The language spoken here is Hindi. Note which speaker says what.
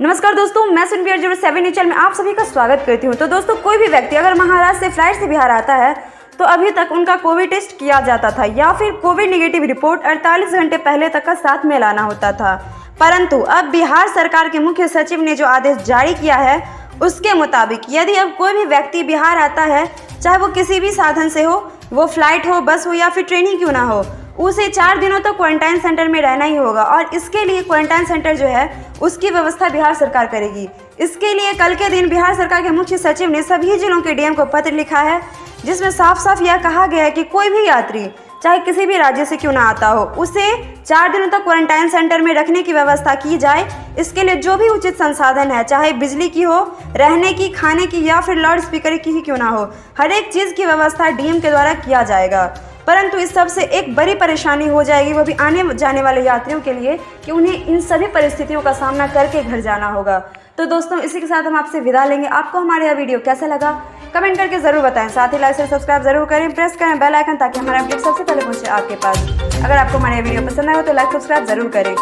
Speaker 1: नमस्कार दोस्तों, मैं सुनवीर 07 न्यूज चैनल में आप सभी का स्वागत करती हूं। तो दोस्तों, कोई भी व्यक्ति अगर महाराष्ट्र से फ्लाइट से बिहार आता है तो अभी तक उनका कोविड टेस्ट किया जाता था या फिर कोविड नेगेटिव रिपोर्ट 48 घंटे पहले तक का साथ में लाना होता था। परंतु अब बिहार सरकार के मुख्य सचिव ने जो आदेश जारी किया है उसके मुताबिक यदि अब कोई भी व्यक्ति बिहार आता है, चाहे वो किसी भी साधन से हो, वो फ्लाइट हो, बस हो या फिर ट्रेन ही क्यों ना हो, उसे 4 दिनों तक क्वारंटाइन सेंटर में रहना ही होगा। और इसके लिए क्वारंटाइन सेंटर जो है उसकी व्यवस्था बिहार सरकार करेगी। इसके लिए कल के दिन बिहार सरकार के मुख्य सचिव ने सभी जिलों के डीएम को पत्र लिखा है, जिसमें साफ साफ यह कहा गया है कि कोई भी यात्री चाहे किसी भी राज्य से क्यों ना आता हो, उसे 4 दिनों तक क्वारंटाइन सेंटर में रखने की व्यवस्था की जाए। इसके लिए जो भी उचित संसाधन है, चाहे बिजली की हो, रहने की, खाने की या फिर लाउड स्पीकर की ही क्यों ना हो, हर एक चीज़ की व्यवस्था डीएम के द्वारा किया जाएगा। परंतु इस सब से एक बड़ी परेशानी हो जाएगी, वो भी आने जाने वाले यात्रियों के लिए, कि उन्हें इन सभी परिस्थितियों का सामना करके घर जाना होगा। तो दोस्तों, इसी के साथ हम आपसे विदा लेंगे। आपको हमारा यह वीडियो कैसा लगा कमेंट करके ज़रूर बताएं। साथ ही लाइक से सब्सक्राइब जरूर करें, प्रेस करें बेल आइकन ताकि हमारा अपडेट सबसे पहले पहुंचे आपके पास। अगर आपको हमारा यह वीडियो पसंद आए तो लाइक सब्सक्राइब जरूर करें।